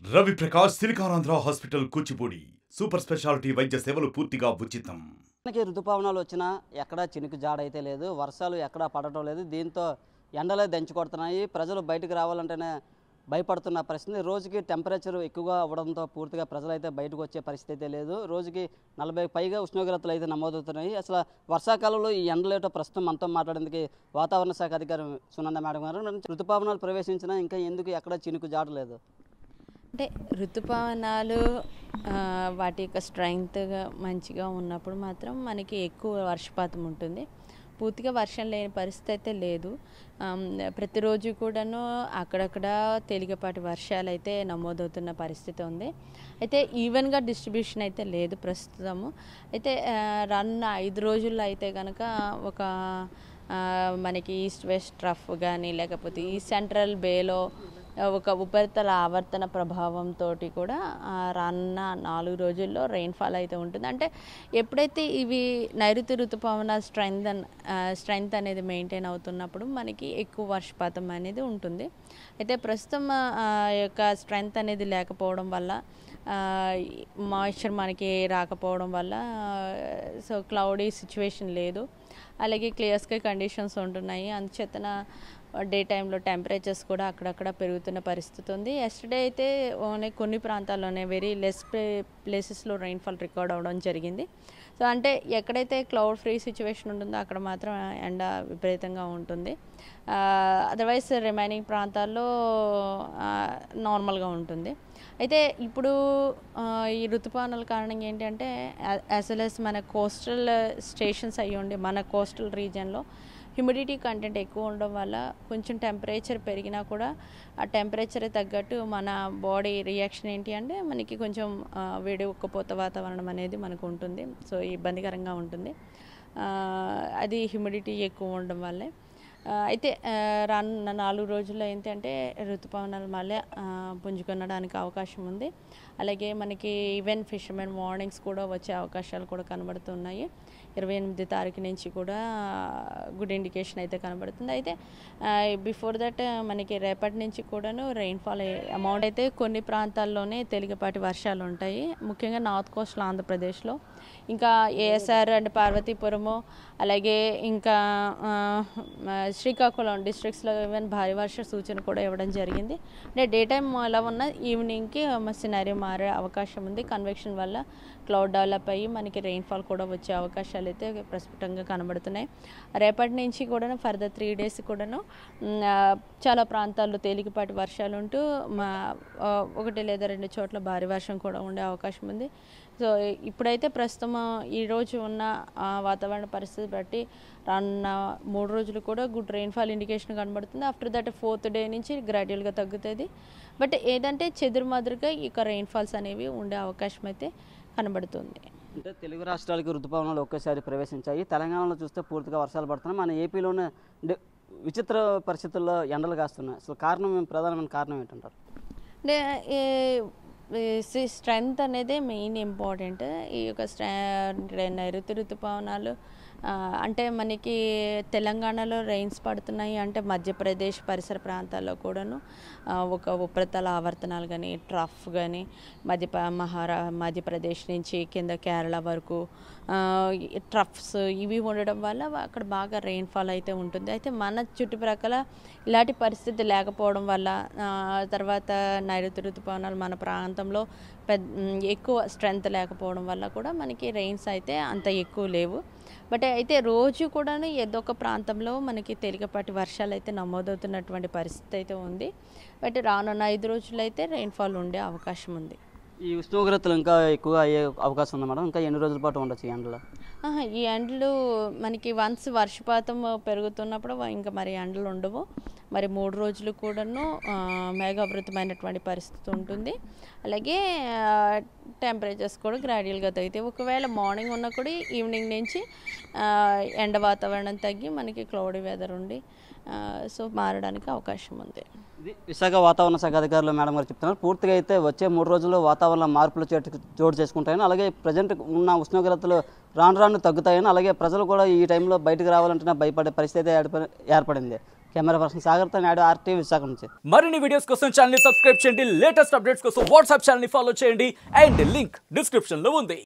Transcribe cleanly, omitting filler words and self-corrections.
Ravi Prakash Siliconandhra hospital Kuchipudi super speciality వైద్య సేవలు పూర్తిగా ఉచితం. మనకి ఋతుపవనాలు వచ్చినా ఎక్కడా చినుకు జాడైతే లేదు, వర్షాలు ఎక్కడా పడటం లేదు. దీంతో ఎండలే దంచి కొడుతున్నాయి. ప్రజలు బయటకు రావాలంటేనే భయపడుతున్న పరిస్థితి. రోజుకి టెంపరేచర్ ఎక్కువగా అవ్వడంతో పూర్తిగా ప్రజలైతే బయటకు వచ్చే పరిస్థితి అయితే లేదు. రోజుకి 40 పైగా ఉష్ణోగ్రతలు అయితే నమోదవుతున్నాయి. అసలు వర్షాకాలంలో ఈ ఎండలేటో ప్రస్తుతం మనతో మాట్లాడేందుకు వాతావరణ శాఖ అధికారి సునంద మేడం గారు. ఋతుపవనాలు ప్రవేశించినా ఇంకా ఎందుకు ఎక్కడ చినుకు జాడలేదు? అంటే ఋతుపవనాలు వాటి యొక్క స్ట్రెంగ్త్గా మంచిగా ఉన్నప్పుడు మాత్రం మనకి ఎక్కువ వర్షపాతం ఉంటుంది. పూర్తిగా వర్షం లేని పరిస్థితి అయితే లేదు. ప్రతిరోజు కూడాను అక్కడక్కడ తేలికపాటి వర్షాలు అయితే నమోదవుతున్న పరిస్థితి ఉంది. అయితే ఈవెన్గా డిస్ట్రిబ్యూషన్ అయితే లేదు ప్రస్తుతము. అయితే రానున్న 5 రోజుల్లో అయితే కనుక ఒక మనకి ఈస్ట్ వెస్ట్ ట్రఫ్ కానీ లేకపోతే ఈ సెంట్రల్ బేలో ఒక ఉపరితల ఆవర్తన ప్రభావంతో కూడా రానున్న 4 రోజుల్లో రెయిన్ఫాల్ అయితే ఉంటుంది. అంటే ఎప్పుడైతే ఇవి నైరుతి ఋతుపవన స్ట్రెంగ్త్ అనేది మెయింటైన్ అవుతున్నప్పుడు మనకి ఎక్కువ వర్షపాతం అనేది ఉంటుంది. అయితే ప్రస్తుతం యొక్క స్ట్రెంగ్త్ అనేది లేకపోవడం వల్ల మాయిశ్చర్ మనకి రాకపోవడం వల్ల సో క్లౌడీ సిచ్యువేషన్ లేదు, అలాగే క్లియర్ స్కై కండిషన్స్ ఉంటున్నాయి. అందుచేతన డే టైంలో టెంపరేచర్స్ కూడా అక్కడక్కడ పెరుగుతున్న పరిస్థితి ఉంది. ఎస్టర్డే అయితే కొన్ని ప్రాంతాల్లోనే వెరీ లెస్ ప్లేసెస్లో రెయిన్ఫాల్ రికార్డ్ అవ్వడం జరిగింది. సో అంటే ఎక్కడైతే క్లౌడ్ ఫ్రీ సిచ్యువేషన్ ఉంటుందో అక్కడ మాత్రం ఎండ విపరీతంగా ఉంటుంది. అదర్వైజ్ రిమైనింగ్ ప్రాంతాల్లో నార్మల్గా ఉంటుంది. అయితే ఇప్పుడు ఈ ఋతుపవనాల కారణంగా ఏంటంటే యాజ్ వెల్ యాజ్ మన కోస్టల్ స్టేషన్స్ అయ్యి ఉండి మన కోస్టల్ రీజియన్లో హ్యూమిడిటీ కంటెంట్ ఎక్కువ ఉండడం వల్ల కొంచెం టెంపరేచర్ పెరిగినా కూడా ఆ టెంపరేచర్ తగ్గట్టు మన బాడీ రియాక్షన్ ఏంటి అంటే మనకి కొంచెం వేడి ఉక్కపోత వాతావరణం అనేది మనకు ఉంటుంది. సో ఇబ్బందికరంగా ఉంటుంది. అది హ్యూమిడిటీ ఎక్కువ ఉండడం వల్లే. అయితే రానున్న 4 రోజుల్లో ఏంటంటే ఋతుపవనాలు మళ్ళీ పుంజుకొనడానికి అవకాశం ఉంది. అలాగే మనకి ఈవెన్ ఫిషర్మెన్ వార్నింగ్స్ కూడా వచ్చే అవకాశాలు కూడా కనబడుతున్నాయి. 28 తారీఖు నుంచి కూడా గుడ్ ఇండికేషన్ అయితే కనబడుతుంది. అయితే బిఫోర్ దట్ మనకి రేపటి నుంచి కూడాను రెయిన్ఫాల్ అమౌంట్ అయితే కొన్ని ప్రాంతాల్లోనే తేలికపాటి వర్షాలు ఉంటాయి. ముఖ్యంగా నార్త్ కోస్టల్ ఆంధ్రప్రదేశ్లో, ఇంకా ఏఎస్ఆర్ అండ్ పార్వతీపురము, అలాగే ఇంకా శ్రీకాకుళం డిస్ట్రిక్ట్స్లో ఈవెన్ భారీ వర్ష సూచన కూడా ఇవ్వడం జరిగింది. అంటే డే టైం ఎలా ఉన్న ఈవినింగ్కి సినారియో మారే అవకాశం ఉంది. కన్వెక్షన్ వల్ల క్లౌడ్ డెవలప్ అయ్యి మనకి రెయిన్ఫాల్ కూడా వచ్చే అవకాశాలు అయితే ప్రస్ఫుటంగా కనబడుతున్నాయి. రేపటి నుంచి కూడా ఫర్దర్ 3 days కూడాను చాలా ప్రాంతాల్లో తేలికపాటి వర్షాలు ఉంటూ 1 లేదా 2 చోట్ల భారీ వర్షం కూడా ఉండే అవకాశం ఉంది. సో ఇప్పుడైతే ప్రస్తుతం ఈరోజు ఉన్న వాతావరణ పరిస్థితి బట్టి రానున్న 3 రోజులు కూడా గుడ్ రెయిన్ఫాల్ ఇండికేషన్ కనబడుతుంది. ఆఫ్టర్ దట్ 4th day నుంచి గ్రాడ్యువల్గా తగ్గుతుంది. బట్ ఏదంటే చెదురుమదురుగా ఇక రెయిన్ఫాల్స్ అనేవి ఉండే అవకాశం అయితే కనబడుతుంది. అంటే తెలుగు రాష్ట్రాలకు ఋతుపవనాలు ఒకేసారి ప్రవేశించాయి. తెలంగాణలో చూస్తే పూర్తిగా వర్షాలు పడుతున్నాయి. మన ఏపీలోనే విచిత్ర పరిస్థితుల్లో ఎండలు కాస్తున్నాయి. అసలు ప్రధానమైన కారణం ఏంటంటారు? అంటే స్ట్రెంగ్త్ అనేది మెయిన్ ఇంపార్టెంట్. ఈ యొక్క నైరుతి ఋతుపవనాలు అంటే మనకి తెలంగాణలో రెయిన్స్ పడుతున్నాయి అంటే మధ్యప్రదేశ్ పరిసర ప్రాంతాల్లో కూడాను ఒక ఉపరితల ఆవర్తనాలు కానీ ట్రఫ్ కానీ మధ్యప్రదేశ్ నుంచి కింద కేరళ వరకు ట్రఫ్స్ ఇవి ఉండడం వల్ల అక్కడ బాగా రెయిన్ఫాల్ అయితే ఉంటుంది. అయితే మన చుట్టుప్రక్కల ఇలాంటి పరిస్థితి లేకపోవడం వల్ల తర్వాత నైరుతి ఋతుపవనాలు మన ప్రాంతంలో ఎక్కువ స్ట్రెంగ్త్ లేకపోవడం వల్ల కూడా మనకి రెయిన్స్ అయితే అంత ఎక్కువ లేవు. బట్ అయితే రోజు కూడా ఏదో ఒక ప్రాంతంలో మనకి తేలికపాటి వర్షాలు అయితే నమోదవుతున్నటువంటి పరిస్థితి అయితే ఉంది. బట్ రానున్న 5 రోజులు అయితే రెయిన్ఫాల్ ఉండే అవకాశం ఉంది. ఈ ఉష్ణోగ్రతలు ఇంకా ఎక్కువగా అయ్యే అవకాశం ఉంది మేడం. ఇంకా ఎన్ని రోజుల పాటు ఉండొచ్చు ఈ ఎండలో? ఈ ఎండలు మనకి వన్స్ వర్షపాతం పెరుగుతున్నప్పుడు ఇంకా మరి ఎండలు ఉండవు. మరి 3 రోజులు కూడాను మేఘావృతమైనటువంటి పరిస్థితి ఉంటుంది. అలాగే టెంపరేచర్స్ కూడా గ్రాడ్యువల్గా తగ్గితే ఒకవేళ మార్నింగ్ ఉన్నా కూడా ఈవినింగ్ నుంచి ఎండ వాతావరణం తగ్గి మనకి క్లౌడీ వెదర్ ఉండి సో మారడానికి అవకాశం ఉంది. ఇది విశాఖ వాతావరణ శాఖ అధికారులు మేడం గారు చెప్తున్నారు. పూర్తిగా అయితే వచ్చే 3 రోజుల్లో వాతావరణ మార్పులు చోటు చేసుకుంటాయని, అలాగే ప్రజెంట్ ఉన్న ఉష్ణోగ్రతలు రాను తగ్గుతాయని, అలాగే ప్రజలు కూడా ఈ టైంలో బయటకు రావాలంటే భయపడే పరిస్థితి ఏర్పడింది. కెమెరా పర్సన్ సాగర్తో నాయుడు, ఆర్టీవీ విశాఖ నుంచి. మరిన్ని వీడియోస్ కోసం ఛానల్ ని సబ్స్క్రైబ్ చేయండి, లేటెస్ట్ అప్డేట్స్ కోసం వాట్సాప్ ఛానల్ ని ఫాలో చేయండి అండ్ లింక్ డిస్క్రిప్షన్ లో ఉంది.